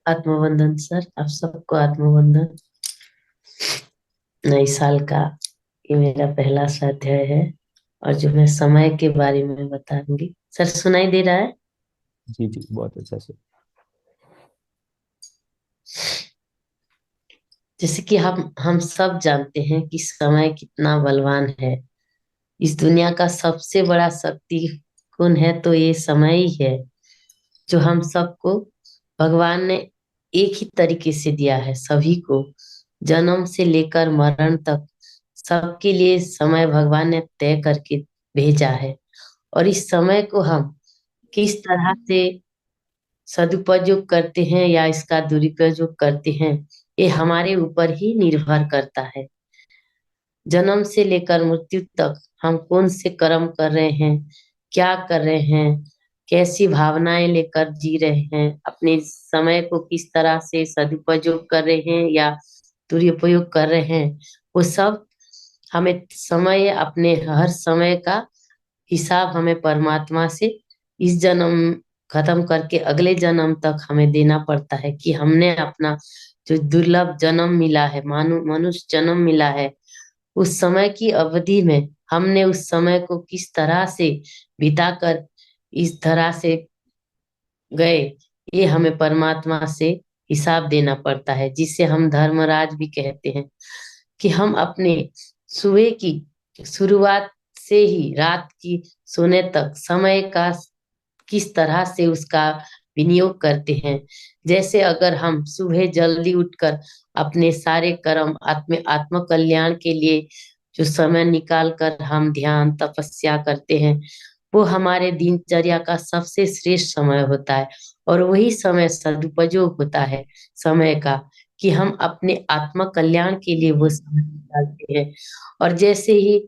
आत्मवंदन sir, आप सबको आत्मवंदन। नए साल का ये मेरा पहला स्वाध्याय है और जो मैं समय के बारे में बताऊंगी। सर सुनाई दे रहा है? जी जी, बहुत अच्छा से। जैसे कि हम सब जानते हैं कि समय कितना बलवान है। इस दुनिया का सबसे बड़ा शक्ति कौन है तो ये समय ही है, जो हम सबको भगवान ने एक ही तरीके से दिया है। सभी को जन्म से लेकर मरण तक सबके लिए समय भगवान ने तय करके भेजा है। और इस समय को हम किस तरह से सदुपयोग करते हैं या इसका दुरुपयोग करते हैं, ये हमारे ऊपर ही निर्भर करता है। जन्म से लेकर मृत्यु तक हम कौन से कर्म कर रहे हैं, क्या कर रहे हैं, कैसी भावनाएं लेकर जी रहे हैं, अपने समय को किस तरह से सदुपयोग कर रहे हैं या दुरुपयोग कर रहे हैं, वो सब हमें समय, अपने हर समय का हिसाब हमें परमात्मा से इस जन्म खत्म करके अगले जन्म तक हमें देना पड़ता है कि हमने अपना जो दुर्लभ जन्म मिला है, मनुष्य जन्म मिला है, उस समय की अवधि में हमने उस समय को किस तरह से बिताकर इस तरह से गए, ये हमें परमात्मा से हिसाब देना पड़ता है। जिसे हम धर्मराज भी कहते हैं कि हम अपने सुबह की शुरुआत से ही रात की सोने तक समय का किस तरह से उसका विनियोग करते हैं। जैसे अगर हम सुबह जल्दी उठकर अपने सारे कर्म आत्म आत्म कल्याण के लिए जो समय निकाल कर हम ध्यान तपस्या करते हैं, वो हमारे दिनचर्या का सबसे श्रेष्ठ समय होता है। और वही समय सदुपयोग होता है समय का, कि हम अपने आत्म कल्याण के लिए वो समय निकालते हैं। और जैसे ही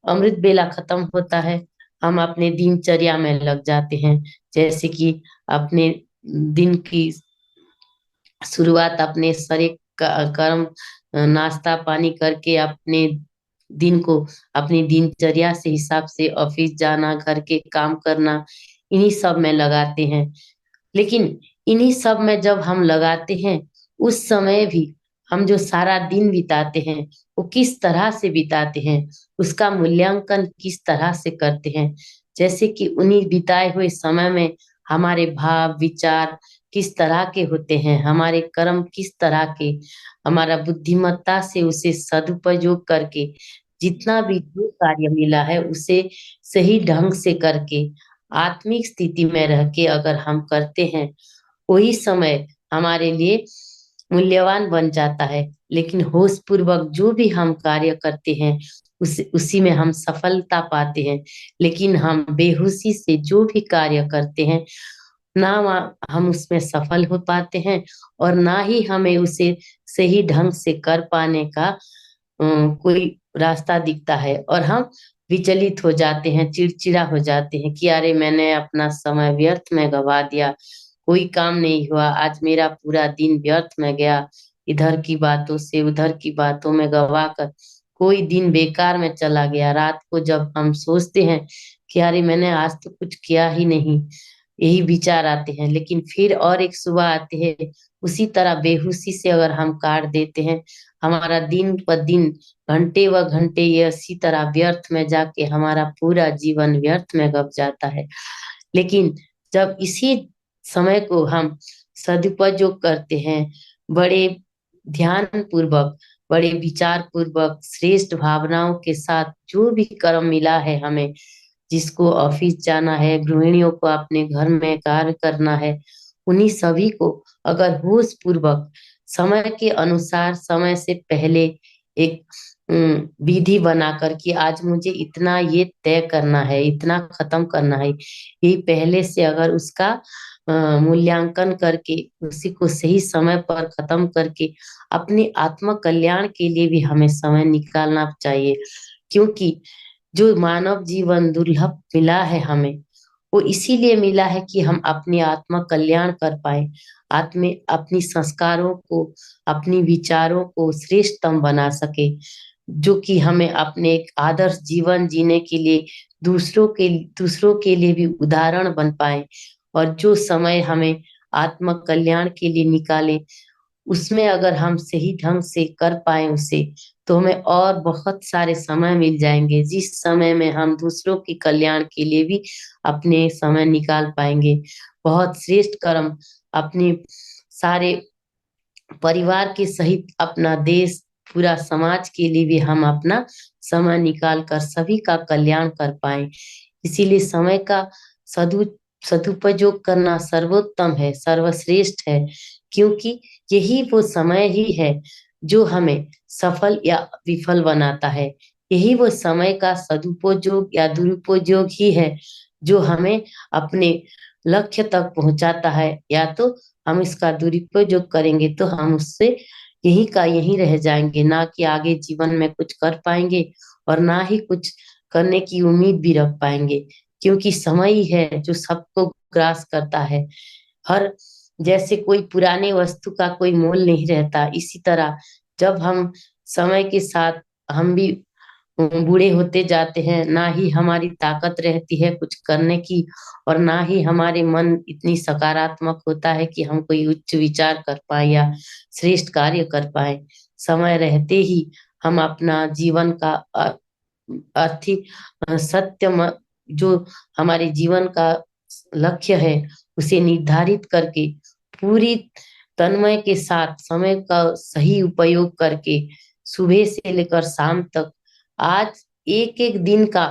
अमृत बेला खत्म होता है, हम अपने दिनचर्या में लग जाते हैं। जैसे कि अपने दिन की शुरुआत अपने सारे कर्म, नाश्ता पानी करके अपने दिन को अपनी दिनचर्या से हिसाब से ऑफिस जाना, घर के काम करना, इन्हीं सब में लगाते हैं। लेकिन इन्हीं सब में जब हम लगाते हैं, उस समय भी हम जो सारा दिन बिताते हैं, वो किस तरह से बिताते हैं, उसका मूल्यांकन किस तरह से करते हैं। जैसे कि उन्हीं बिताए हुए समय में हमारे भाव विचार किस तरह के होते हैं, हमारे कर्म किस तरह के, हमारा बुद्धिमत्ता से उसे सदुपयोग करके जितना भी जो कार्य मिला है उसे सही ढंग से करके आत्मिक स्थिति में रह के अगर हम करते हैं, वही समय हमारे लिए मूल्यवान बन जाता है। लेकिन होश पूर्वक जो भी हम कार्य करते हैं, उसी में हम सफलता पाते हैं। लेकिन हम बेहोशी से जो भी कार्य करते हैं, ना हम उसमें सफल हो पाते हैं और ना ही हमें उसे सही ढंग से कर पाने का कोई रास्ता दिखता है। और हम विचलित हो जाते हैं, चिड़चिड़ा हो जाते हैं कि अरे मैंने अपना समय व्यर्थ में गवा दिया, कोई काम नहीं हुआ, आज मेरा पूरा दिन व्यर्थ में गया, इधर की बातों से उधर की बातों में गवा कर कोई दिन बेकार में चला गया। रात को जब हम सोचते हैं कि अरे मैंने आज तो कुछ किया ही नहीं, यही विचार आते हैं, लेकिन फिर और एक सुबह आती है, उसी तरह बेहोशी से अगर हम काट देते हैं, हमारा दिन ब दिन घंटे व घंटे ये इसी तरह व्यर्थ में जाके हमारा पूरा जीवन व्यर्थ में गप जाता है। लेकिन जब इसी समय को हम सदुपयोग करते हैं, बड़े ध्यान पूर्वक, बड़े विचार पूर्वक, श्रेष्ठ भावनाओं के साथ जो भी कर्म मिला है हमें, जिसको ऑफिस जाना है, गृहिणियों को अपने घर में कार्य करना है, उन्हीं सभी को अगर होश पूर्वक समय के अनुसार समय से पहले एक विधि बनाकर कि आज मुझे इतना ये तय करना है, इतना खत्म करना है, ये पहले से अगर उसका मूल्यांकन करके उसी को सही समय पर खत्म करके अपने आत्म कल्याण के लिए भी हमें समय निकालना चाहिए। क्योंकि जो मानव जीवन दुर्लभ मिला है हमें, वो इसीलिए मिला है कि हम अपने आत्मा कल्याण कर पाए, आत्म अपनी संस्कारों को, अपनी विचारों को श्रेष्ठतम बना सके, जो कि हमें अपने एक आदर्श जीवन जीने के लिए दूसरों के लिए भी उदाहरण बन पाए। और जो समय हमें आत्म कल्याण के लिए निकालें, उसमें अगर हम सही ढंग से कर पाए उसे, तो हमें और बहुत सारे समय मिल जाएंगे, जिस समय में हम दूसरों के कल्याण के लिए भी अपने समय निकाल पाएंगे। बहुत श्रेष्ठ कर्म अपने सारे परिवार के सहित अपना देश, पूरा समाज के लिए भी हम अपना समय निकाल कर सभी का कल्याण कर पाए। इसीलिए समय का सदु सदुपयोग करना सर्वोत्तम है, सर्वश्रेष्ठ है, क्योंकि यही वो समय ही है जो हमें सफल या विफल बनाता है। यही वो समय का सदुपयोग या दुरुपयोग ही है जो हमें अपने लक्ष्य तक पहुंचाता है। या तो हम इसका दुरुपयोग करेंगे तो हम उससे यही का यही रह जाएंगे, ना कि आगे जीवन में कुछ कर पाएंगे और ना ही कुछ करने की उम्मीद भी रख पाएंगे, क्योंकि समय ही है जो सबको ग्रास करता है। हर जैसे कोई पुराने वस्तु का कोई मोल नहीं रहता, इसी तरह जब हम समय के साथ हम भी बूढ़े होते जाते हैं, ना ही हमारी ताकत रहती है कुछ करने की, और ना ही हमारे मन इतनी सकारात्मक होता है कि हम कोई उच्च विचार कर पाए या श्रेष्ठ कार्य कर पाए। समय रहते ही हम अपना जीवन का अर्थी सत्य जो हमारे जीवन का लक्ष्य है उसे निर्धारित करके पूरी तन्मय के साथ समय का सही उपयोग करके सुबह से लेकर शाम तक आज एक एक दिन का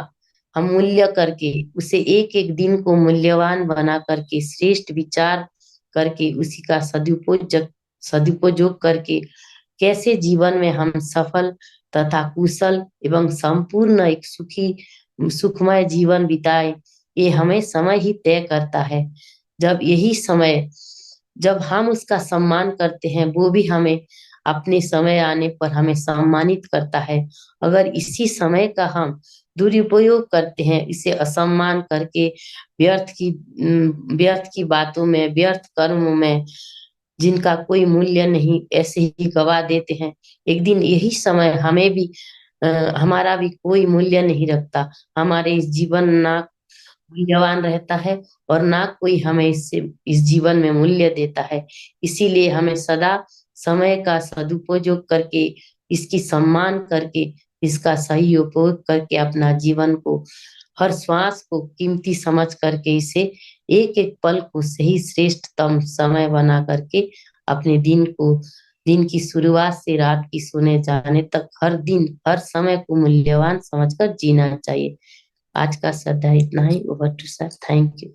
हम मूल्य करके उसे एक एक दिन को मूल्यवान बना करके श्रेष्ठ विचार करके उसी का सदुपयोग सदुपयोग करके कैसे जीवन में हम सफल तथा कुशल एवं संपूर्ण एक सुखमय जीवन बिताए, ये हमें समय ही तय करता है। जब यही समय जब हम उसका सम्मान करते हैं, वो भी हमें अपने समय आने पर हमें सम्मानित करता है। अगर इसी समय का हम दुरुपयोग करते हैं, इसे असम्मान करके व्यर्थ की बातों में, व्यर्थ कर्मों में, जिनका कोई मूल्य नहीं, ऐसे ही गवा देते हैं, एक दिन यही समय हमें भी अ, हमारा भी कोई मूल्य नहीं रखता। हमारे इस जीवन ना मूल्यवान रहता है और ना कोई हमें इससे इस जीवन में मूल्य देता है। इसीलिए हमें सदा समय का सदुपयोग करके, इसकी सम्मान करके, इसका सही उपयोग करके अपना जीवन को, हर श्वास को कीमती समझ करके इसे एक एक पल को सही श्रेष्ठतम समय बना करके अपने दिन की शुरुआत से रात की सोने जाने तक हर दिन हर समय को मूल्यवान समझकर जीना चाहिए। आज का सदा इतना ही। Over to sir, thank you.